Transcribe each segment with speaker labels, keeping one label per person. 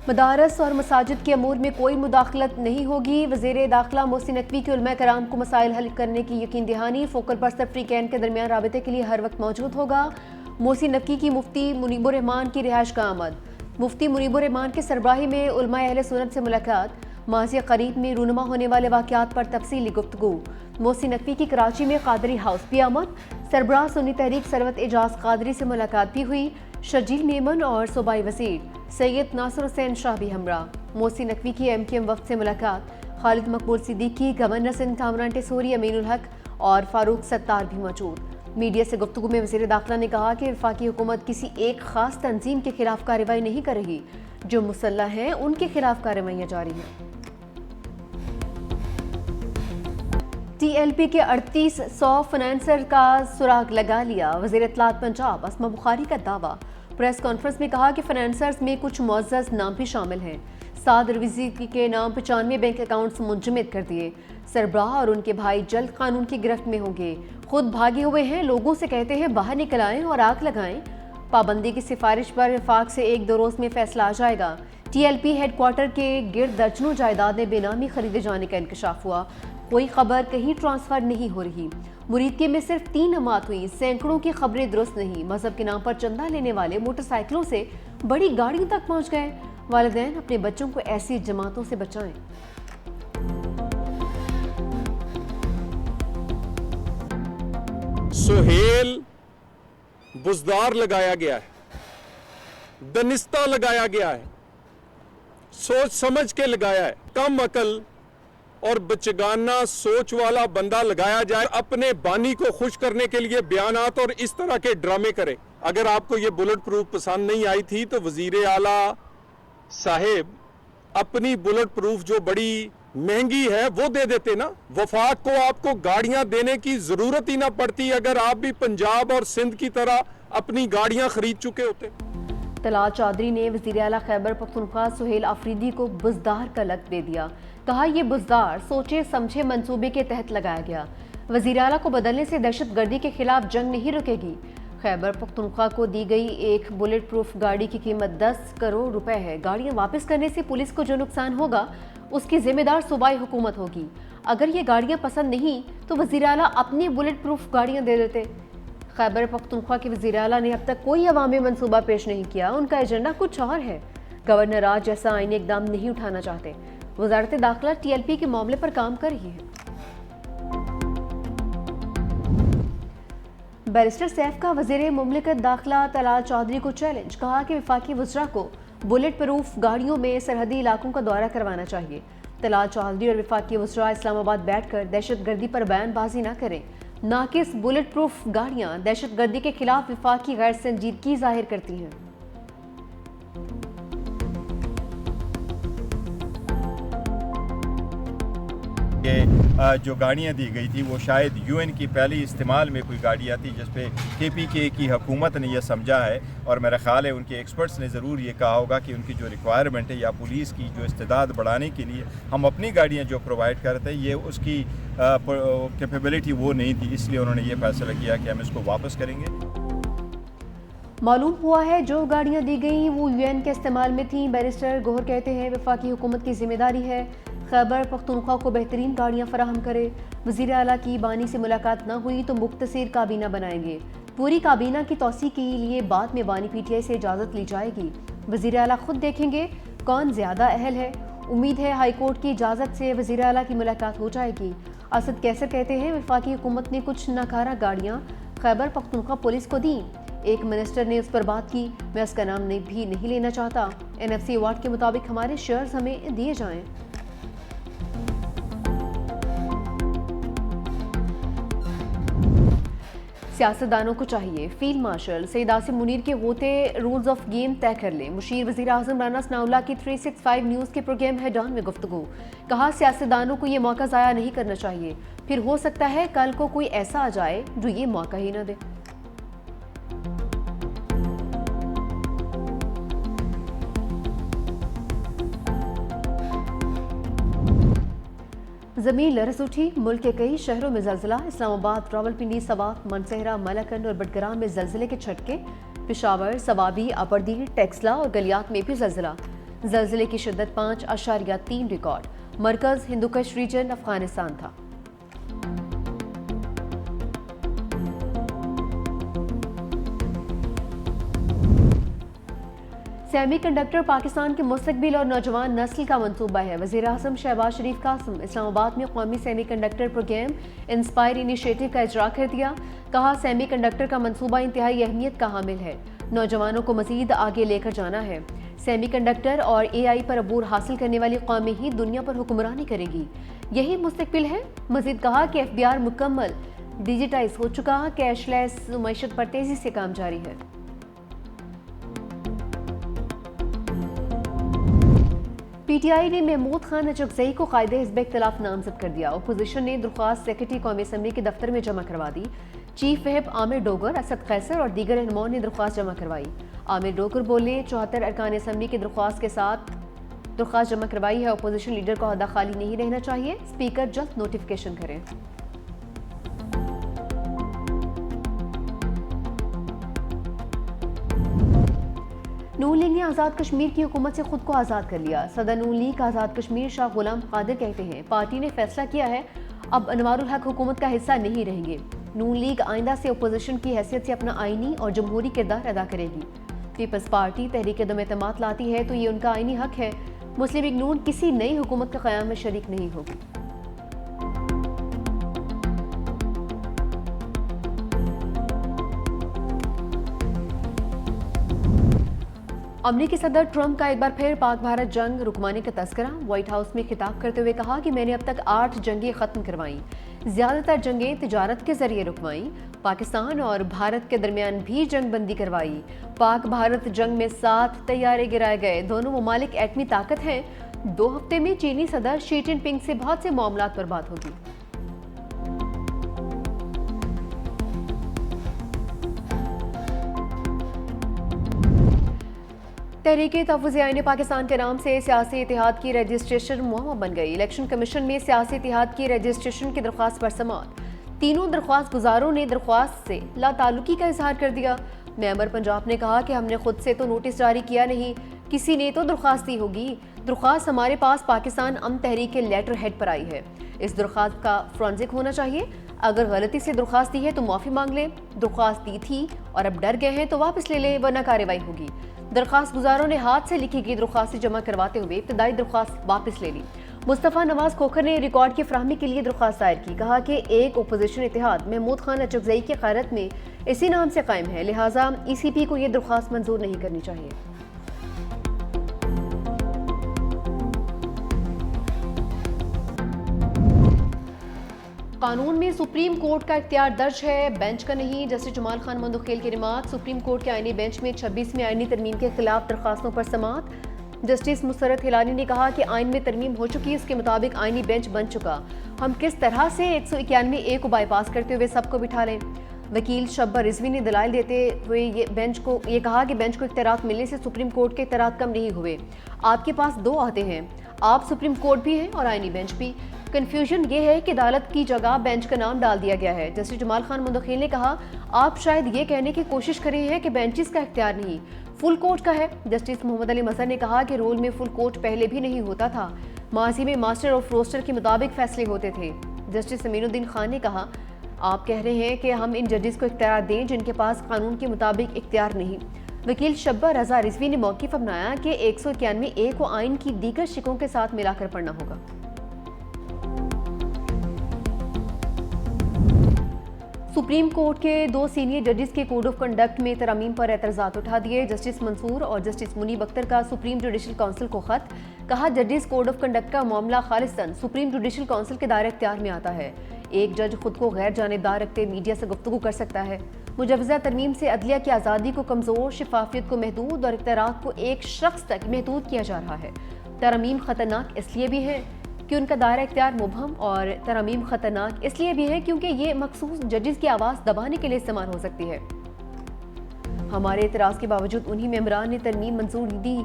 Speaker 1: مدارس اور مساجد کے امور میں کوئی مداخلت نہیں ہوگی۔ وزیر داخلہ محسن نقوی کی علماء کرام کو مسائل حل کرنے کی یقین دہانی۔ فوکل پرسن فریقین کے درمیان رابطے کے لیے ہر وقت موجود ہوگا۔ محسن نقوی کی مفتی منیب الرحمان کی رہائش کا آمد۔ مفتی منیب الرحمان کے سربراہی میں علماء اہل سنت سے ملاقات۔ ماضی قریب میں رونما ہونے والے واقعات پر تفصیلی گفتگو۔ محسن نقوی کی کراچی میں قادری ہاؤس بھی آمد۔ سربراہ سنی تحریک ثروت اعجاز قادری سے ملاقات بھی ہوئی۔ شرجیل میمن اور صوبائی وزیر سید ناصر حسین شاہ بھی ہمراہ۔ محسن نقوی کی ایم کیو ایم وفد سے ملاقات۔ خالد مقبول صدیقی، گورنر سندھ کامران ٹیسوری، امین الحق اور فاروق ستار بھی موجود۔ میڈیا سے گفتگو میں وزیر داخلہ نے کہا کہ وفاقی حکومت کسی ایک خاص تنظیم کے خلاف کارروائی نہیں کر رہی، جو مسلح ہیں ان کے خلاف کارروائیاں جاری ہیں۔ ٹی ایل پی کے 3800 فنانسر کا سراغ لگا لیا۔ وزیر اطلاعات پنجاب اسما بخاری کا دعویٰ۔ پریس کانفرنس میں کہا کہ فنانسرز میں کچھ معزز نام بھی شامل ہیں۔ سعد رویزی کے نام 95 بینک اکاؤنٹس منجمد کر دیے۔ سربراہ اور ان کے بھائی جلد قانون کی گرفت میں ہوں گے۔ خود بھاگے ہوئے ہیں، لوگوں سے کہتے ہیں باہر نکل آئیں اور آگ لگائیں۔ پابندی کی سفارش پر وفاق سے 1-2 روز میں فیصلہ آ جائے گا۔ T L P headquarter کے گرد درجنوں جائیدادیں بے نامی خریدے جانے کا انکشاف ہوا۔ کوئی خبر کہیں ٹرانسفر نہیں ہو رہی۔ مریدکے میں صرف 3 نمات ہوئی، سینکڑوں کی خبریں درست نہیں۔ مذہب کے نام پر چندہ لینے والے موٹر سائیکلوں سے بڑی گاڑیوں تک پہنچ گئے۔ والدین اپنے بچوں کو ایسی جماعتوں سے بچائیں۔
Speaker 2: سہیل بزدار لگایا گیا ہے، دنستہ لگایا گیا ہے، سوچ سمجھ کے لگایا ہے۔ کم عقل اور بچگانہ سوچ والا بندہ لگایا جائے، اپنے بانی کو خوش کرنے کے لیے بیانات اور اس طرح کے ڈرامے کرے۔ اگر آپ کو یہ بلٹ پروف پسند نہیں آئی تھی تو وزیر اعلیٰ صاحب اپنی بلٹ پروف جو بڑی مہنگی ہے وہ دے دیتے نا۔ وفاق کو آپ کو گاڑیاں دینے کی ضرورت ہی نہ پڑتی اگر آپ بھی پنجاب اور سندھ کی طرح اپنی گاڑیاں خرید چکے ہوتے۔
Speaker 1: طلال چودھری نے وزیر اعلیٰ خیبر پختونخوا سہیل آفریدی کو بزدار کا لقب دے دیا۔ کہا یہ بزدار سوچے سمجھے منصوبے کے تحت لگایا گیا۔ وزیر اعلیٰ کو بدلنے سے دہشت گردی کے خلاف جنگ نہیں رکے گی۔ خیبر پختونخوا کو دی گئی ایک بلٹ پروف گاڑی کی قیمت 10 کروڑ روپے ہے۔ گاڑیاں واپس کرنے سے پولیس کو جو نقصان ہوگا اس کی ذمہ دار صوبائی حکومت ہوگی۔ اگر یہ گاڑیاں پسند نہیں تو وزیر اعلیٰ اپنی بلٹ پروف گاڑیاں دے دیتے۔ خیبر پختونخوا کے وزیر اعلیٰ نے اب تک کوئی عوامی منصوبہ پیش نہیں کیا۔ ان کا ایجنڈا کچھ اور ہے۔ گورنر آج جیسا آئینی اقدام نہیں اٹھانا چاہتے۔ وزارت داخلہ ٹی ایل پی کے معاملے پر کام کر رہی ہے۔ بیرسٹر سیف کا وزیر مملکت داخلہ طلال چودھری کو چیلنج۔ کہا کہ وفاقی وزراء کو بلٹ پروف گاڑیوں میں سرحدی علاقوں کا دورہ کروانا چاہیے۔ طلال چودھری اور وفاقی وزراء اسلام آباد بیٹھ کر دہشت گردی پر بیان بازی نہ کریں۔ ناقص بلٹ پروف گاڑیاں دہشت گردی کے خلاف وفاقی غیر سنجیدگی ظاہر کرتی ہیں۔
Speaker 3: جو گاڑیاں دی گئی تھی وہ شاید یو این کی پہلی استعمال میں کوئی گاڑی آتی جس پہ کے پی کے کی حکومت نے یہ سمجھا ہے، اور میرا خیال ہے ان کے ایکسپرٹس نے ضرور یہ کہا ہوگا کہ ان کی جو ریکوائرمنٹ ہے یا پولیس کی جو استعداد بڑھانے کے لیے ہم اپنی گاڑیاں جو پرووائڈ کرتے ہیں یہ اس کی کیپیبلٹی وہ نہیں تھی، اس لیے انہوں نے یہ فیصلہ کیا کہ ہم اس کو واپس کریں گے۔
Speaker 1: معلوم ہوا ہے جو گاڑیاں دی گئیں وہ یو این کے استعمال میں تھیں۔ بیرسٹر گوہر کہتے ہیں وفاقی حکومت کی ذمہ داری ہے خیبر پختونخوا کو بہترین گاڑیاں فراہم کرے۔ وزیر اعلیٰ کی بانی سے ملاقات نہ ہوئی تو مختصر کابینہ بنائیں گے۔ پوری کابینہ کی توسیع کے لیے بعد میں بانی پی ٹی آئی سے اجازت لی جائے گی۔ وزیر اعلیٰ خود دیکھیں گے کون زیادہ اہل ہے۔ امید ہے ہائی کورٹ کی اجازت سے وزیر اعلیٰ کی ملاقات ہو جائے گی۔ اسد کیسر کہتے ہیں وفاقی حکومت نے کچھ ناکارہ گاڑیاں خیبر پختونخوا پولیس کو دیں۔ ایک منسٹر نے اس پر بات کی، میں اس کا نام بھی نہیں لینا چاہتا۔ این ایف سی ایوارڈ کے مطابق ہمارے شیئرز ہمیں دیے جائیں۔ سیاستدانوں کو چاہیے فیلڈ مارشل سید عاصم منیر کے ہوتے رولز آف گیم طے کر لیں۔ مشیر وزیر اعظم رانا ثناء اللہ کی 365 نیوز کے پروگرام ہیڈ آن میں گفتگو۔ کہا سیاستدانوں کو یہ موقع ضائع نہیں کرنا چاہیے، پھر ہو سکتا ہے کل کو کوئی ایسا آ جائے جو یہ موقع ہی نہ دے۔ زمین لرز اٹھی، ملک کے کئی شہروں میں زلزلہ۔ اسلام آباد، راولپنڈی، سوات، منسہرہ، ملاکنڈ اور بٹگرام میں زلزلے کے جھٹکے۔ پشاور، سوابی، اپردی، ٹیکسلا اور گلیات میں بھی زلزلہ۔ زلزلے کی شدت 5.3 ریکارڈ. مرکز ہندوکش ریجن افغانستان تھا. سیمی کنڈکٹر پاکستان کے مستقبل اور نوجوان نسل کا منصوبہ ہے. وزیر اعظم شہباز شریف قاسم اسلام آباد میں قومی semiconductor programme inspire initiative کا اجرا کر دیا. کہا سیمی کنڈکٹر کا منصوبہ انتہائی اہمیت کا حامل ہے. نوجوانوں کو مزید آگے لے کر جانا ہے. سیمی کنڈکٹر اور اے آئی پر عبور حاصل کرنے والی قومیں ہی دنیا پر حکمرانی کرے گی. یہی مستقبل ہے. مزید کہا کہ ایف بی آر مکمل ڈیجیٹائز ہو چکا. کیش لیس معیشت پر تیزی سے کام جاری ہے. پی ٹی آئی نے محمود خان اچکزئی کو قائد حزب اختلاف نامزد کر دیا. اپوزیشن نے درخواست سیکرٹری قومی اسمبلی کے دفتر میں جمع کروا دی. چیف وہپ عامر ڈوگر، اسد قیصر اور دیگر رہنماؤں نے درخواست جمع کروائی. عامر ڈوگر بولے 74 ارکان اسمبلی کی درخواست کے ساتھ درخواست جمع کروائی ہے. اپوزیشن لیڈر کو عہدہ خالی نہیں رہنا چاہیے. اسپیکر جلد نوٹیفیکیشن کریں. نون لیگ نے آزاد کشمیر کی حکومت سے خود کو آزاد کر لیا. صدر نون لیگ آزاد کشمیر شاہ غلام قادر کہتے ہیں پارٹی نے فیصلہ کیا ہے اب انوار الحق حکومت کا حصہ نہیں رہیں گے. نون لیگ آئندہ سے اپوزیشن کی حیثیت سے اپنا آئینی اور جمہوری کردار ادا کرے گی. پیپلز پارٹی تحریک عدم اعتماد لاتی ہے تو یہ ان کا آئینی حق ہے. مسلم لیگ نون کسی نئی حکومت کے قیام میں شریک نہیں ہوگی. امریکی صدر ٹرمپ کا ایک بار پھر پاک بھارت جنگ رکوانے کا تذکرہ. وائٹ ہاؤس میں خطاب کرتے ہوئے کہا کہ میں نے اب تک 8 جنگیں ختم کروائیں. زیادہ تر جنگیں تجارت کے ذریعے رکوائیں. پاکستان اور بھارت کے درمیان بھی جنگ بندی کروائی. پاک بھارت جنگ میں 7 طیارے گرائے گئے. دونوں ممالک ایٹمی طاقت ہیں. 2 ہفتے میں چینی صدر شی جن پنگ سے بہت سے معاملات پر بات ہوگی. تحریک تحفظ آئین پاکستان کے نام سے سیاسی اتحاد کی رجسٹریشن معمہ بن گئی. الیکشن کمیشن میں سیاسی اتحاد کی رجسٹریشن کی درخواست پر سماعت. تینوں درخواست گزاروں نے درخواست سے لا تعلقی کا اظہار کر دیا. معمر پنجاب نے کہا کہ ہم نے خود سے تو نوٹس جاری کیا نہیں, کسی نے تو درخواست دی ہوگی. درخواست ہمارے پاس پاکستان امن تحریک کے لیٹر ہیڈ پر آئی ہے. اس درخواست کا فرانزک ہونا چاہیے. اگر غلطی سے درخواست دی ہے تو معافی مانگ لیں. درخواست دی تھی اور اب ڈر گئے ہیں تو واپس لے لیں ورنہ کارروائی ہوگی. درخواست گزاروں نے ہاتھ سے لکھی گئی درخواست جمع کرواتے ہوئے ابتدائی درخواست واپس لے لی. مصطفیٰ نواز کھوکھر نے ریکارڈ کی فراہمی کے لیے درخواست دائر کی. کہا کہ ایک اپوزیشن اتحاد محمود خان اچکزئی کی قیادت میں اسی نام سے قائم ہے, لہٰذا ای سی پی کو یہ درخواست منظور نہیں کرنی چاہیے. قانون میں سپریم کورٹ کا اختیار درج ہے, بینچ کا نہیں. جسٹس جمال خان مندوخیل کی ریمارک. سپریم کورٹ کے آئینی بینچ میں 26ویں آئینی ترمیم کے خلاف درخواستوں پر سماعت. جسٹس مسرت ہلانی نے کہا کہ آئین میں ترمیم ہو چکی, اس کے مطابق آئینی بینچ بن چکا. ہم کس طرح سے 191A کو بائی پاس کرتے ہوئے سب کو بٹھا لیں. وکیل شبہ رضوی نے دلائل دیتے ہوئے یہ کہا کہ بینچ کو اختیارات ملنے سے سپریم کورٹ کے اختیارات کم نہیں ہوئے. آپ کے پاس 2 عہدے ہیں, آپ سپریم کورٹ بھی ہیں اور آئینی بینچ بھی. کنفیوژن یہ ہے کہ عدالت کی جگہ بینچ کا نام ڈال دیا گیا ہے. جسٹس جمال خان مندوخیل نے کہا آپ شاید یہ کہنے کی کوشش کر رہے ہیں کہ بینچز کا اختیار نہیں, فل کورٹ کا ہے. جسٹس محمد علی مظہر نے کہا کہ رول میں فل کورٹ پہلے بھی نہیں ہوتا تھا, ماضی میں ماسٹر آف روسٹر کے مطابق فیصلے ہوتے تھے. جسٹس امین الدین خان نے کہا آپ کہہ رہے ہیں کہ ہم ان ججز کو اختیار دیں جن کے پاس قانون کے مطابق اختیار نہیں. وکیل شبہ رضا رضوی نے موقف اپنایا کہ 191A کو آئین کی دیگر شقوں کے ساتھ ملا کر پڑھنا ہوگا. سپریم کورٹ کے 2 سینئر ججز کے کوڈ آف کنڈکٹ میں ترامیم پر اعتراضات اٹھا دیے. جسٹس منصور اور جسٹس منیب اختر کا سپریم جوڈیشل کونسل کو خط. کہا ججز کوڈ آف کنڈکٹ کا معاملہ خالصاً سپریم جوڈیشل کونسل کے دائرہ اختیار میں آتا ہے. ایک جج خود کو غیر جانبدار رکھتے میڈیا سے گفتگو کر سکتا ہے. مجوزہ ترمیم سے عدلیہ کی آزادی کو کمزور, شفافیت کو محدود اور اختیارات کو ایک شخص تک محدود کیا جا رہا ہے. ترامیم خطرناک اس لیے بھی ہے کہ ان کا دائرہ اختیار مبہم, اور ترامیم خطرناک اس لیے بھی ہے کیونکہ یہ مخصوص ججز کی آواز دبانے کے لیے استعمال ہو سکتی ہے. ہمارے اعتراض کے باوجود انہی ممبران نے ترمیم منظور دی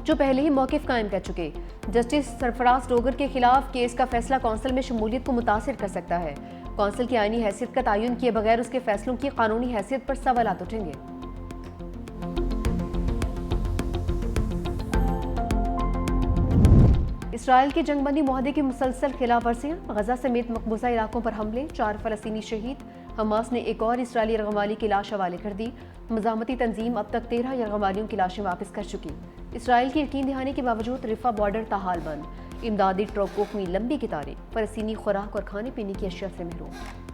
Speaker 1: جو پہلے ہی موقف قائم کر چکے. جسٹس سرفراز ڈوگر کے خلاف کیس کا فیصلہ کونسل میں شمولیت کو متاثر کر سکتا ہے. کونسل کی آئینی حیثیت کا تعین کیے بغیر اس کے فیصلوں کی قانونی حیثیت پر سوالات اٹھیں گے. اسرائیل کے جنگ بندی معاہدے کی مسلسل خلاف ورزیاں، غزہ سمیت مقبوضہ علاقوں پر حملے، 4 فلسطینی شہید۔ حماس نے ایک اور اسرائیلی یرغمالی کی لاش حوالے کر دی۔ مزاحمتی تنظیم اب تک 13 یرغمالیوں کی لاشیں واپس کر چکی۔ اسرائیل کی یقین دہانی کے باوجود رفح بارڈر تاحال بند، امدادی ٹرکوں میں لمبی قطاریں، فلسطینی خوراک اور کھانے پینے کی اشیاء سے محروم۔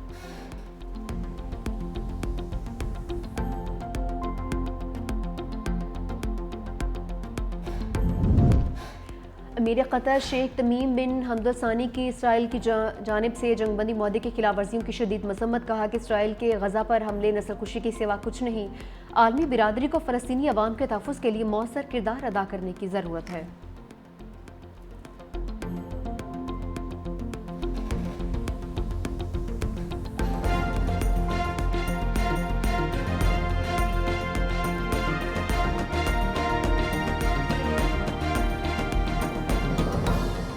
Speaker 1: امیر قطر شیخ تمیم بن حمد الثانی کی اسرائیل کی جانب سے جنگ بندی معاہدے کی خلاف ورزیوں کی شدید مذمت، کہا کہ اسرائیل کے غزہ پر حملے نسل کشی کے سوا کچھ نہیں۔ عالمی برادری کو فلسطینی عوام کے تحفظ کے لیے مؤثر کردار ادا کرنے کی ضرورت ہے۔